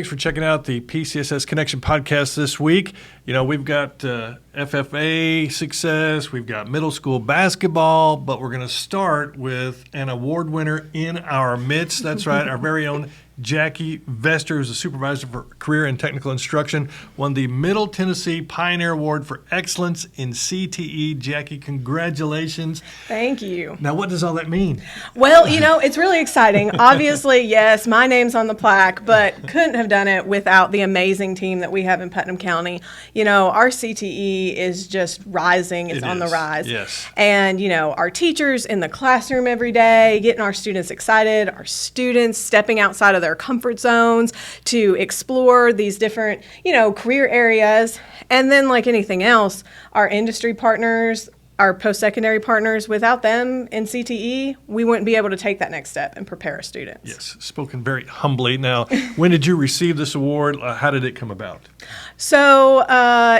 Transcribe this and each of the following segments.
thanks for checking out the PCSS Connection Podcast this week. You know, we've got FFA success, we've got middle school basketball, but we're going to start with an award winner in our midst. That's right, our very own Jackie Vestor, who's a supervisor for career and technical instruction, won the Middle Tennessee Pioneer Award for Excellence in CTE. Jackie, congratulations. Thank you. Now, what does all that mean? Well, you know, it's really exciting. Obviously, yes, my name's on the plaque, but couldn't have done it without the amazing team that we have in Putnam County. You know, our CTE is just rising. It's on the rise. Yes. And, you know, our teachers in the classroom every day, getting our students excited, our students stepping outside of their comfort zones to explore these different, you know, career areas. And then, like anything else, our industry partners, our post-secondary partners, without them in CTE, we wouldn't be able to take that next step and prepare our students. Yes, spoken very humbly. Now, when did you receive this award? How did it come about? So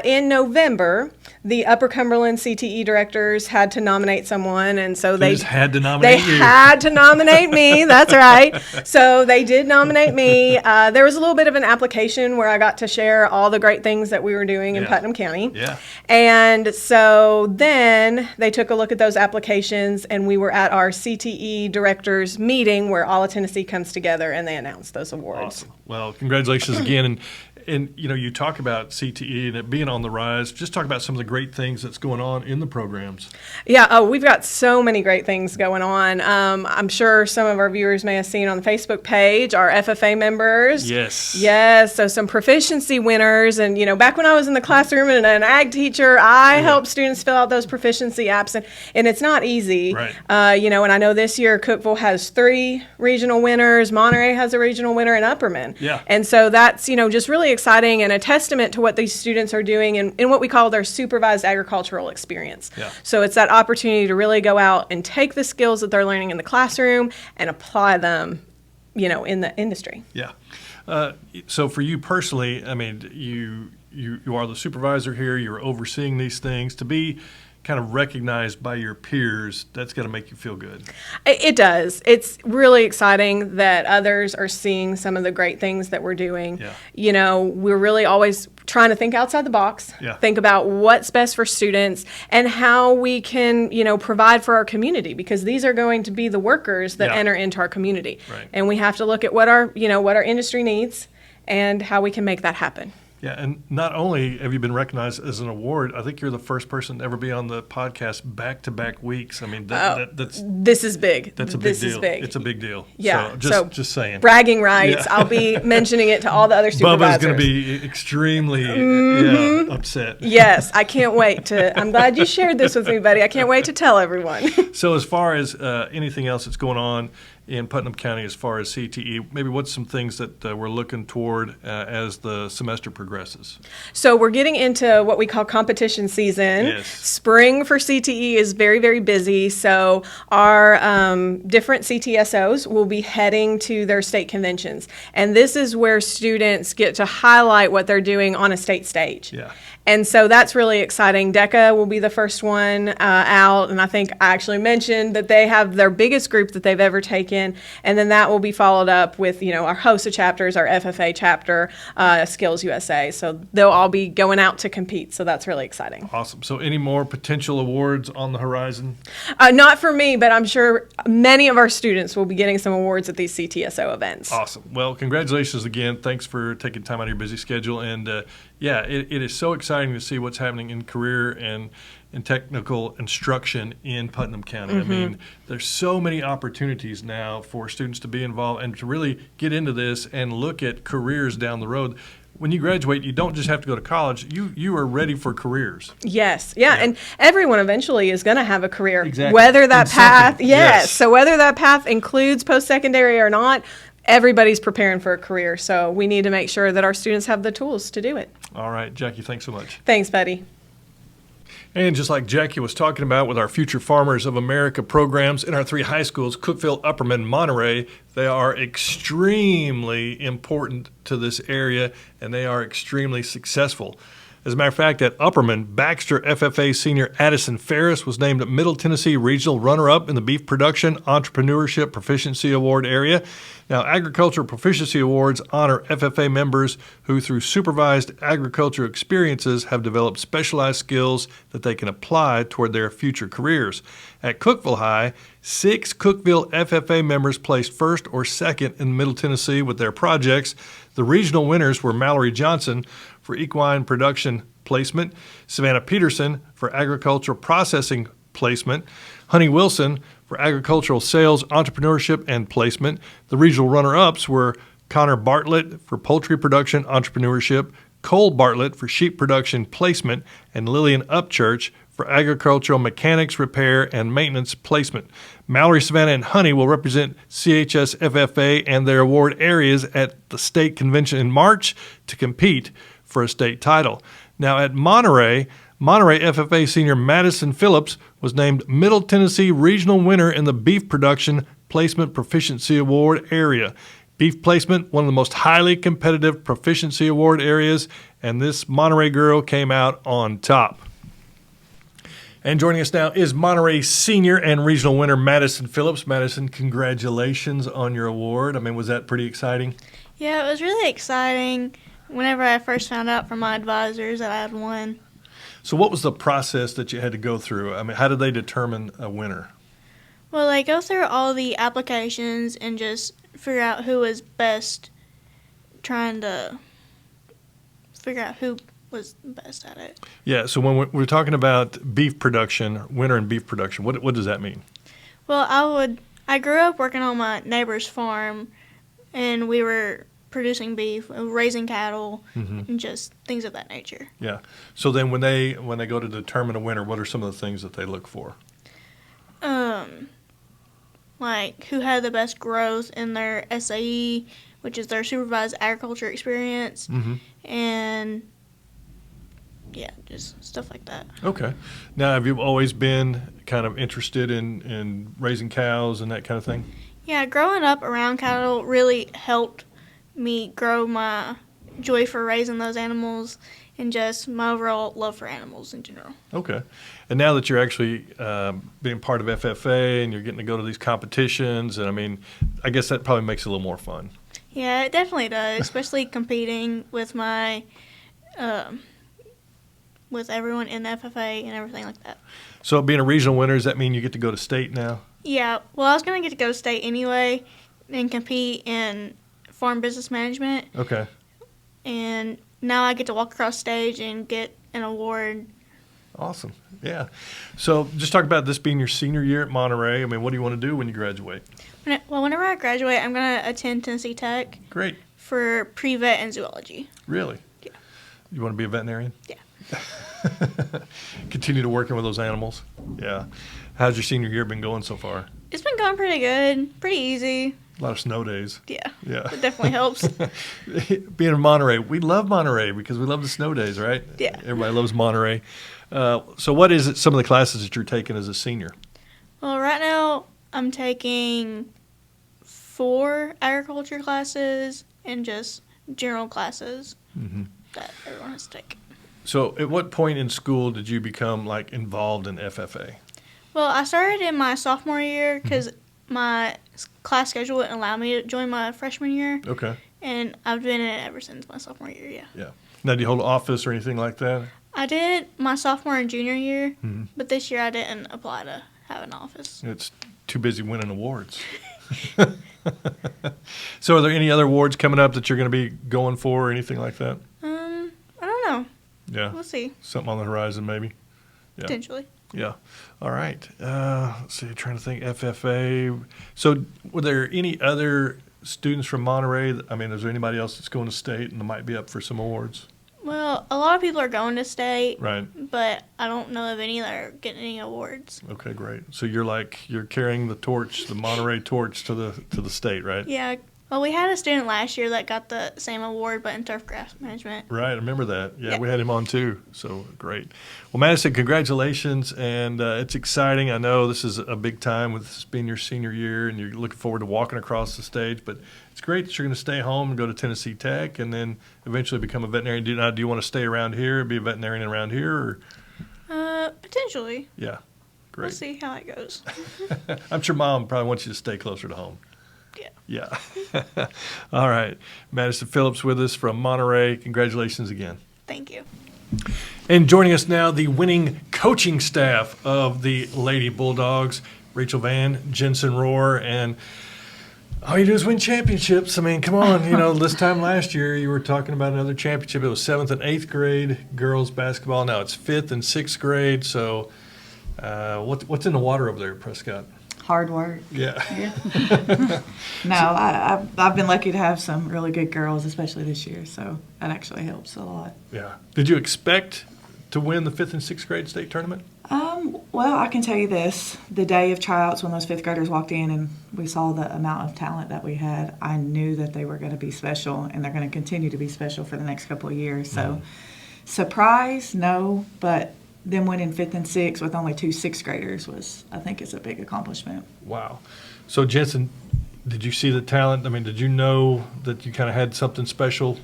in November, the Upper Cumberland CTE directors had to nominate someone, and so they just had to nominate you. They had to nominate me. That's right. So they did nominate me. There was a little bit of an application where I got to share all the great things that we were doing in Putnam County. Yeah. And so then they took a look at those applications, and we were at our CTE directors meeting where all of Tennessee comes together, and they announced those awards. Awesome. Well, congratulations again. And, you know, you talk about CTE and it being on the rise. Just talk about some of the great things that's going on in the programs. Yeah, we've got so many great things going on. I'm sure some of our viewers may have seen on the Facebook page our FFA members. Yes. Yes, so some proficiency winners. And, you know, back when I was in the classroom and an ag teacher, I helped students fill out those proficiency apps. And it's not easy. Right. You know, and I know this year Cookeville has 3 regional winners. Monterey has a regional winner, and Upperman. Yeah. And so that's, you know, just really exciting and a testament to what these students are doing in what we call their supervised agricultural experience. Yeah. So it's that opportunity to really go out and take the skills that they're learning in the classroom and apply them, you know, in the industry. Yeah. So for you personally, I mean, you are the supervisor here. You're overseeing these things. To be kind of recognized by your peers, that's got to make you feel good. It does. It's really exciting that others are seeing some of the great things that we're doing. Yeah. You know, we're really always trying to think outside the box, think about what's best for students and how we can, you know, provide for our community, because these are going to be the workers that enter into our community. Right. And we have to look at what our industry needs and how we can make that happen. Yeah, and not only have you been recognized as an award, I think you're the first person to ever be on the podcast back-to-back weeks. I mean, that's this is big. That's a big this deal. Is big. It's a big deal. Yeah. So just saying. Bragging rights. Yeah. I'll be mentioning it to all the other supervisors. Bubba's going to be extremely upset. Yes, I can't wait to. I'm glad you shared this with me, buddy. I can't wait to tell everyone. So as far as anything else that's going on in Putnam County as far as CTE, maybe what's some things that we're looking toward as the semester progresses? So we're getting into what we call competition season. Yes. Spring for CTE is very, very busy. So our different CTSOs will be heading to their state conventions. And this is where students get to highlight what they're doing on a state stage. Yeah. And so that's really exciting. DECA will be the first one out, and I think I actually mentioned that they have their biggest group that they've ever taken, and then that will be followed up with, you know, our HOSA chapters, our FFA chapter, Skills USA. So they'll all be going out to compete, so that's really exciting. Awesome. So any more potential awards on the horizon? Not for me, but I'm sure many of our students will be getting some awards at these CTSO events. Awesome. Well, congratulations again. Thanks for taking time out of your busy schedule, and it is so exciting to see what's happening in career and in technical instruction in Putnam County. Mm-hmm. I mean, there's so many opportunities now for students to be involved and to really get into this and look at careers down the road. When you graduate, you don't just have to go to college. You are ready for careers. Yes. Yeah. And everyone eventually is going to have a career. Exactly. Whether that path, yes. So whether that path includes post-secondary or not, everybody's preparing for a career. So we need to make sure that our students have the tools to do it. All right, Jackie, thanks so much. Thanks, buddy. And just like Jackie was talking about with our Future Farmers of America programs in our 3 high schools, Cookeville, Upperman, Monterey, they are extremely important to this area, and they are extremely successful. As a matter of fact, at Upperman, Baxter FFA senior Addison Ferris was named Middle Tennessee Regional Runner-Up in the Beef Production Entrepreneurship Proficiency Award area. Now, Agricultural Proficiency Awards honor FFA members who, through supervised agriculture experiences, have developed specialized skills that they can apply toward their future careers. At Cookeville High, 6 Cookeville FFA members placed first or second in Middle Tennessee with their projects. The regional winners were Mallory Johnson for equine production placement, Savannah Peterson for agricultural processing placement, Honey Wilson for agricultural sales, entrepreneurship, and placement. The regional runner-ups were Connor Bartlett for poultry production entrepreneurship, Cole Bartlett for sheep production placement, and Lillian Upchurch for agricultural mechanics, repair, and maintenance placement. Mallory, Savannah, and Honey will represent CHS FFA and their award areas at the state convention in March to compete for a state title. Now at Monterey FFA senior Madison Phillips was named Middle Tennessee Regional Winner in the Beef Production Placement Proficiency Award area. Beef placement, one of the most highly competitive proficiency award areas, and this Monterey girl came out on top. And joining us now is Monterey senior and regional winner Madison Phillips. Madison, congratulations on your award. I mean, was that pretty exciting? Yeah, it was really exciting whenever I first found out from my advisors that I had won. So what was the process that you had to go through? I mean, how did they determine a winner? Well, they go through all the applications and just figure out who was best, trying to figure out who was best at it. Yeah, so when we're talking about beef production, winner in beef production, what does that mean? Well, I grew up working on my neighbor's farm, and we were producing beef, raising cattle, and just things of that nature. Yeah. So then when they go to determine a winner, what are some of the things that they look for? Like who had the best growth in their SAE, which is their supervised agriculture experience, and yeah, just stuff like that. Okay. Now, have you always been kind of interested in raising cows and that kind of thing? Yeah, growing up around cattle really helped me grow my joy for raising those animals and just my overall love for animals in general. Okay. And now that you're actually being part of FFA and you're getting to go to these competitions, and I mean, I guess that probably makes it a little more fun. Yeah, it definitely does, especially competing with my with everyone in the FFA and everything like that. So being a regional winner, does that mean you get to go to state now? Yeah, well, I was going to get to go to state anyway and compete in farm business management. Okay. And now I get to walk across stage and get an award. Awesome. Yeah. So just talk about this being your senior year at Monterey. I mean, what do you want to do when you graduate? Whenever I graduate, I'm going to attend Tennessee Tech. Great. For pre-vet and zoology. Really? Yeah. You want to be a veterinarian? Yeah. Continue to working with those animals? Yeah. How's your senior year been going so far? It's been going pretty good. Pretty easy. A lot of snow days. Yeah. Yeah. It definitely helps. Being in Monterey, we love Monterey because we love the snow days, right? Yeah. Everybody loves Monterey. So what is it, some of the classes that you're taking as a senior? Well, right now I'm taking 4 agriculture classes and just general classes that everyone has to take. So at what point in school did you become like involved in FFA? Well, I started in my sophomore year because my class schedule wouldn't allow me to join my freshman year. Okay. And I've been in it ever since my sophomore year, yeah. Yeah. Now, do you hold office or anything like that? I did my sophomore and junior year, but this year I didn't apply to have an office. It's too busy winning awards. So are there any other awards coming up that you're going to be going for or anything like that? I don't know. Yeah. We'll see. Something on the horizon maybe? Yeah. Potentially. Yeah. All right. Let's see. Trying to think. FFA. So were there any other students from Monterey? I mean, is there anybody else that's going to state and that might be up for some awards? Well, a lot of people are going to state. Right. But I don't know of any that are getting any awards. Okay, great. So you're carrying the torch, the Monterey torch to the state, right? Yeah, Well, we had a student last year that got the same award, but in turf grass management. Right, I remember that. Yeah, Yeah. we had him on too. So great. Well, Madison, congratulations, and it's exciting. I know this is a big time with this being your senior year, and you're looking forward to walking across the stage. But it's great that you're going to stay home and go to Tennessee Tech, and then eventually become a veterinarian. Do you want to stay around here, be a veterinarian around here, or? Potentially. Yeah, great. We'll see how it goes. I'm sure Mom probably wants you to stay closer to home. Yeah. Yeah. All right. Madison Phillips with us from Monterey. Congratulations again. Thank you. And joining us now, the winning coaching staff of the Lady Bulldogs, Rachel Van, Jensen, Rohr, and all you do is win championships. I mean, come on. This time last year you were talking about another championship. It was 7th and 8th grade girls basketball. Now it's 5th and 6th grade. So what's in the water over there at Prescott? Hard work. Yeah. No, I've been lucky to have some really good girls, especially this year, so that actually helps a lot. Yeah. Did you expect to win the 5th and 6th grade state tournament? Well, I can tell you this. The day of tryouts when those 5th graders walked in and we saw the amount of talent that we had, I knew that they were going to be special, and they're going to continue to be special for the next couple of years. So, surprise, no, but them winning 5th and 6th with only 2 6th graders I think is a big accomplishment. Wow. So, Jensen, did you see the talent? I mean, did you know that you kind of had something special?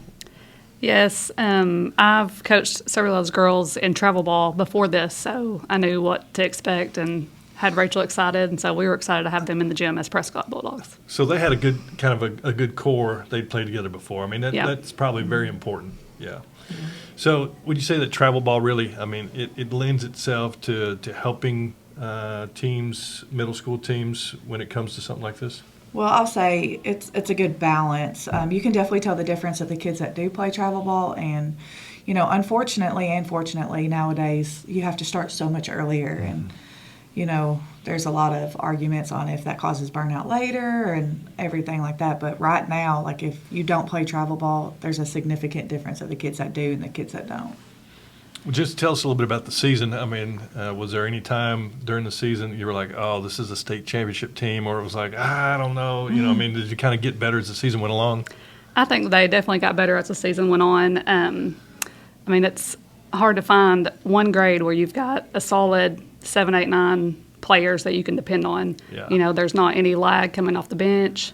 Yes, I've coached several of those girls in travel ball before this, so I knew what to expect and had Rachel excited, and so we were excited to have them in the gym as Prescott Bulldogs. So they had a good kind of a good core. They'd played together before. I mean, that's probably very important. Yeah. So would you say that travel ball really, I mean, it lends itself to helping teams, middle school teams, when it comes to something like this? Well, I'll say it's a good balance. You can definitely tell the difference of the kids that do play travel ball, and unfortunately and fortunately nowadays you have to start so much earlier, and there's a lot of arguments on if that causes burnout later and everything like that. But right now, like if you don't play travel ball, there's a significant difference of the kids that do and the kids that don't. Well, just tell us a little bit about the season. I mean, was there any time during the season you were like, oh, this is a state championship team, or it was like, I don't know, I mean, did you kind of get better as the season went along? I think they definitely got better as the season went on. I mean, it's hard to find one grade where you've got a solid 7, 8, 9 players that you can depend on. Yeah. There's not any lag coming off the bench,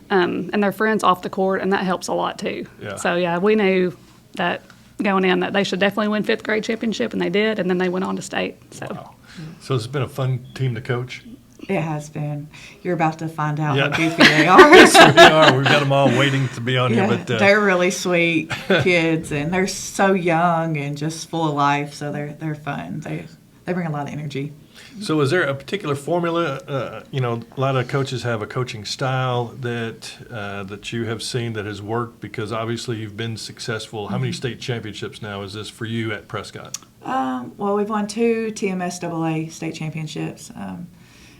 and they're friends off the court, and that helps a lot too. Yeah. So, we knew that going in that they should definitely win 5th grade championship, and they did, and then they went on to state. So, Wow. So it's been a fun team to coach? It has been. You're about to find out Yeah. how goofy they are. Yes, we are. We've got them all waiting to be on Yeah, here. But they're really sweet kids, and they're so young and just full of life. So they're fun. They bring a lot of energy. So is there a particular formula? A lot of coaches have a coaching style that you have seen that has worked, because obviously you've been successful. How many state championships now is this for you at Prescott? Well, we've won 2 TMSAA state championships,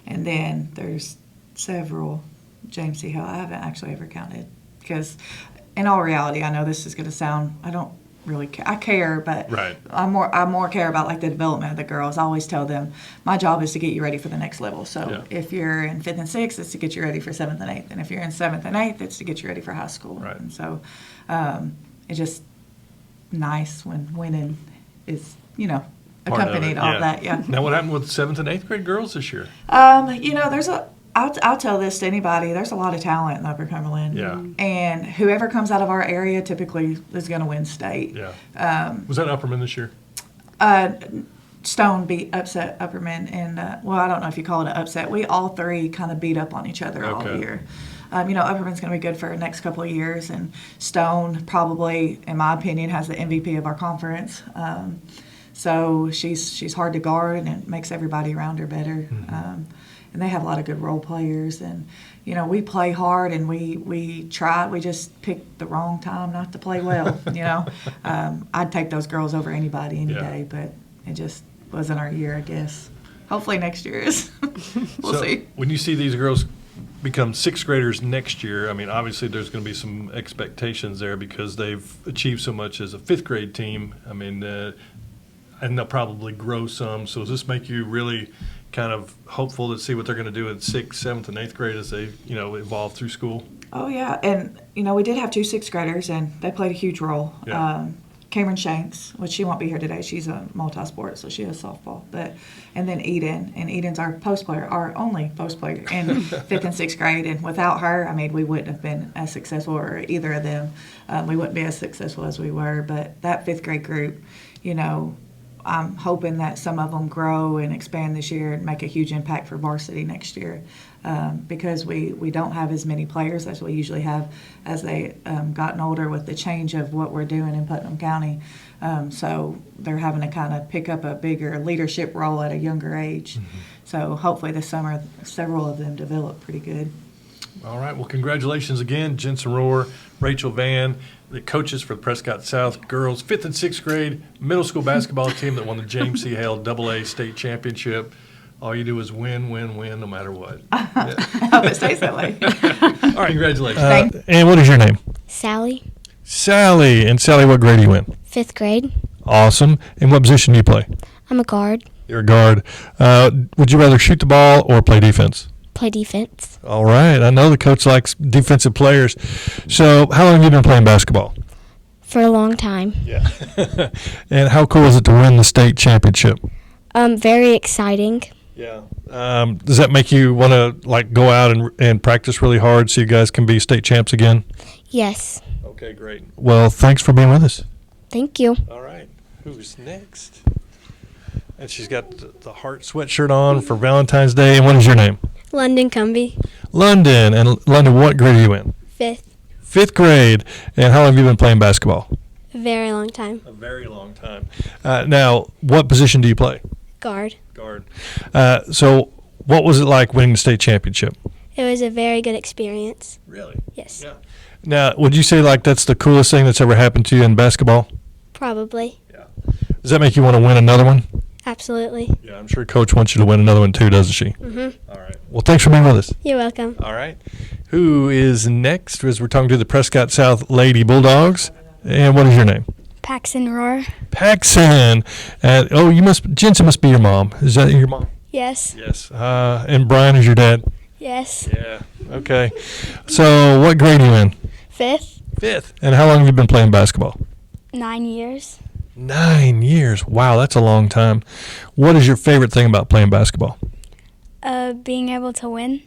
and then there's several James C. Hill. I haven't actually ever counted, because in all reality, I know this is going to sound, I don't really care. I care, but Right. I more care about like the development of the girls. I always tell them my job is to get you ready for the next level. So Yeah. if you're in 5th and 6th, it's to get you ready for 7th and 8th, and if you're in 7th and 8th, it's to get you ready for high school. Right. And so it's just nice when winning is Part of accompanied it, all yeah. that. Yeah. Now, what happened with 7th and 8th grade girls this year? I'll tell this to anybody. There's a lot of talent in Upper Cumberland. Yeah. And whoever comes out of our area typically is going to win state. Yeah. Was that Upperman this year? Stone upset Upperman, and I don't know if you call it an upset. We all 3 kind of beat up on each other all Okay. year. Upperman's going to be good for the next couple of years, and Stone probably, in my opinion, has the MVP of our conference. So she's hard to guard, and it makes everybody around her better. And they have a lot of good role players, and we play hard, and we try. We just picked the wrong time not to play well. I'd take those girls over anybody any Yeah. day, but it just wasn't our year, I guess. Hopefully next year is. We'll So see. when you see these girls become 6th graders next year, I mean, obviously there's going to be some expectations there because they've achieved so much as a 5th grade team. I mean, and they'll probably grow some. So does this make you really kind of hopeful to see what they're going to do in 6th, 7th, and 8th grade as they, evolve through school? Oh, yeah. And, we did have 2 6th graders, and they played a huge role. Yeah. Cameron Shanks, which she won't be here today. She's a multi-sport, so she has softball. And then Eden, and Eden's our post player, our only post player in 5th and 6th grade. And without her, we wouldn't have been as successful, or either of them. We wouldn't be as successful as we were. But that 5th grade group, I'm hoping that some of them grow and expand this year and make a huge impact for varsity next year, because we don't have as many players as we usually have as they gotten older with the change of what we're doing in Putnam County. So they're having to kind of pick up a bigger leadership role at a younger age. Mm-hmm. So hopefully this summer several of them develop pretty good. All right. Well, congratulations again, Jensen Rohr, Rachel Van, the coaches for the Prescott South girls 5th and 6th grade middle school basketball team that won the James C. Hale AA state championship. All you do is win, win, win, no matter what. I hope it stays that way. All right. Congratulations. Thanks. And what is your name? Sally, Sally. And Sally, what grade are you in? 5th grade. Awesome. And what position do you play? I'm a guard. You're a guard. Would you rather shoot the ball or play defense? Play defense. All right. I know the coach likes defensive players. So how long have you been playing basketball? For a long time. Yeah. And how cool is it to win the state championship? Very exciting. Yeah. Does that make you want to go out and practice really hard so you guys can be state champs again? Yes. Okay, great. Well, thanks for being with us. Thank you. All right. Who's next? And she's got the heart sweatshirt on for Valentine's Day. And what is your name? London Cumbie. London. And London, what grade are you in? 5th. 5th grade. And how long have you been playing basketball? A very long time. A very long time. Now, what position do you play? Guard. Guard. So what was it like winning the state championship? It was a very good experience. Really? Yes. Yeah. Now, would you say that's the coolest thing that's ever happened to you in basketball? Probably. Yeah. Does that make you want to win another one? Absolutely. Yeah, I'm sure Coach wants you to win another one too, doesn't she? Mm-hmm. All right. Well, thanks for being with us. You're welcome. All right. Who is next? As we're talking to the Prescott South Lady Bulldogs. And what is your name? Paxton Rohr. Paxton. Jensen must be your mom. Is that your mom? Yes. Yes. And Brian is your dad? Yes. Yeah. Okay. So what grade are you in? 5th. 5th. And how long have you been playing basketball? 9 years. 9 years. Wow, that's a long time. What is your favorite thing about playing basketball? Being able to win.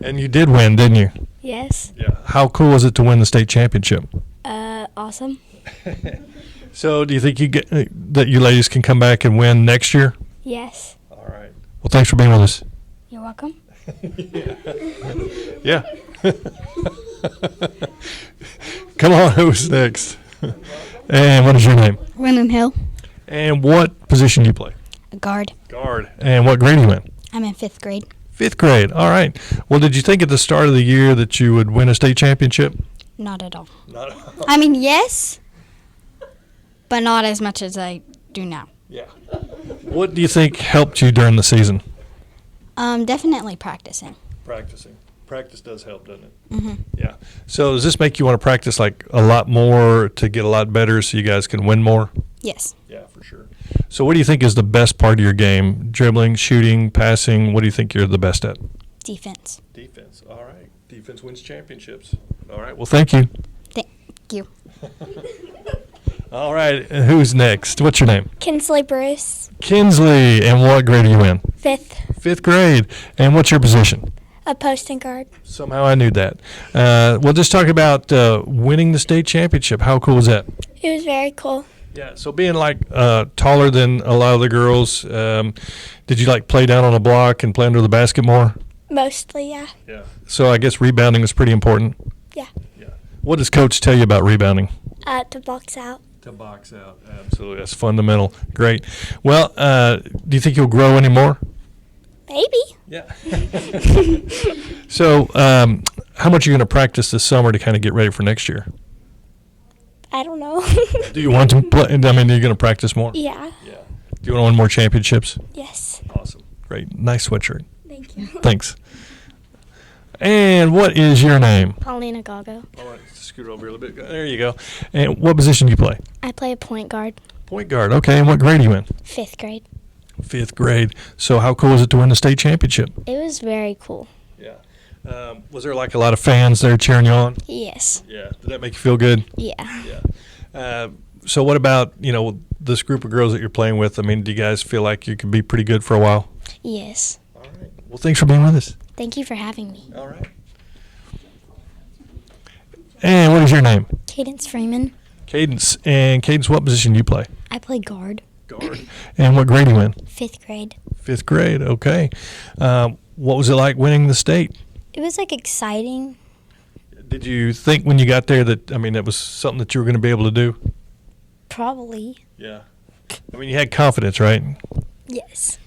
And you did win, didn't you? Yes. Yeah. How cool was it to win the state championship? Awesome. So do you think that you ladies can come back and win next year? Yes. All right. Well, thanks for being with us. You're welcome. Yeah. Come on, who's next? And what is your name? Wyndham Hill. And what position do you play? A guard. Guard. And what grade are you in? I'm in 5th grade. 5th grade. All right. Well, did you think at the start of the year that you would win a state championship? Not at all. Not at all. I mean, yes, but not as much as I do now. Yeah. What do you think helped you during the season? Definitely practicing. Practicing. Practice does help, doesn't it? Mm-hmm. Yeah. So does this make you want to practice a lot more to get a lot better so you guys can win more? Yes. Yeah, for sure. So what do you think is the best part of your game? Dribbling, shooting, passing? What do you think you're the best at? Defense. Defense. All right. Defense wins championships. All right. Well, thank you. Thank you. All right. And who's next? What's your name? Kinsley Bruce. Kinsley. And what grade are you in? 5th. 5th grade. And what's your position? A posting guard. Somehow I knew that. We'll just talk about winning the state championship. How cool was that? It was very cool. Yeah, so being taller than a lot of the girls, did you play down on a block and play under the basket more? Mostly, yeah. Yeah. So I guess rebounding was pretty important. Yeah. Yeah. What does coach tell you about rebounding? To box out. To box out, absolutely. That's fundamental. Great. Well, do you think you'll grow any more? Maybe. Yeah. So, how much are you going to practice this summer to kind of get ready for next year? I don't know. Do you want to play? I mean, are you going to practice more? Yeah. Yeah. Do you want to win more championships? Yes. Awesome. Great. Nice sweatshirt. Thank you. Thanks. And what is your name? Paulina Gago. All right, scoot over a little bit. There you go. And what position do you play? I play a point guard. Point guard. Okay, and what grade are you in? 5th grade. 5th grade. So how cool is it to win the state championship? It was very cool. Yeah. Was there like a lot of fans there cheering you on? Yes. Yeah. Did that make you feel good? Yeah. Yeah. So what about, this group of girls that you're playing with? I mean, do you guys feel like you could be pretty good for a while? Yes. All right. Well, thanks for being with us. Thank you for having me. All right. And what is your name? Cadence Freeman. Cadence. And Cadence, what position do you play? I play guard. Guard. And what grade are you in? 5th grade. 5th grade. Okay. What was it like winning the state? It was exciting. Did you think when you got there that was something that you were going to be able to do? Probably. Yeah. You had confidence, right? Yes.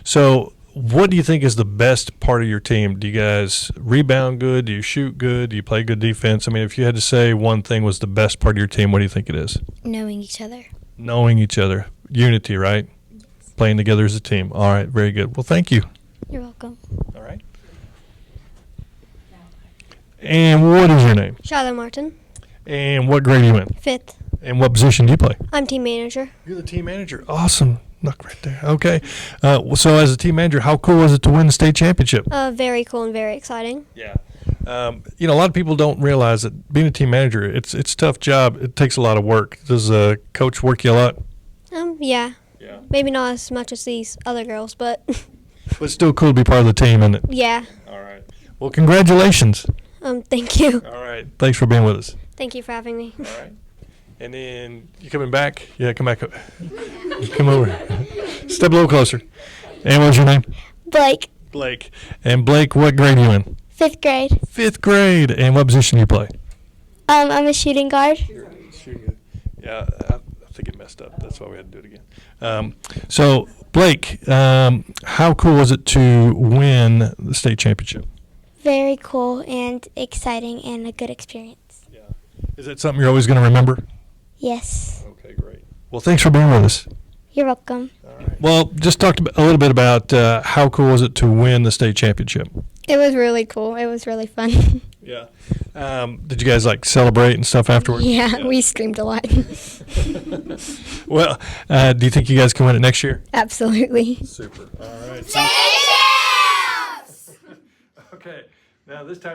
So what do you think is the best part of your team? Do you guys rebound good? Do you shoot good? Do you play good defense? If you had to say one thing was the best part of your team, what do you think it is? Knowing each other. Knowing each other. Unity, right? Yes. Playing together as a team. All right, very good. Well, thank you. You're welcome. All right. And what is your name? Charlotte Martin, And what grade are you in? 5th. And what position do you play? I'm team manager. You're the team manager. Awesome. Look right there. Okay. So as a team manager, how cool was it to win the state championship? Very cool and very exciting. Yeah. A lot of people don't realize that being a team manager, it's a tough job. It takes a lot of work. Does coach work you a lot? Yeah. Yeah. Maybe not as much as these other girls, but But it's still cool to be part of the team, isn't it? yeah. All right. Well, congratulations. Thank you. All right. Thanks for being with us. Thank you for having me. All right. And then you coming back? Yeah, come back. Come over. Step a little closer. And what's your name? Blake, Blake. And Blake, what grade are you in? 5th grade. 5th grade. And what position do you play? I'm a shooting guard. Yeah, I think it messed up. That's why we had to do it again. So, Blake, how cool was it to win the state championship? Very cool and exciting and a good experience. Yeah. Is it something you're always going to remember? Yes. Okay, great. Well, thanks for being with us. You're welcome. All right. Well, just talked a little bit about how cool was it to win the state championship? It was really cool. It was really fun. Yeah. Did you guys celebrate and stuff afterwards? Yeah, we screamed a lot. Well, do you think you guys can win it next year? Absolutely. Super. All right. Okay. Now this time.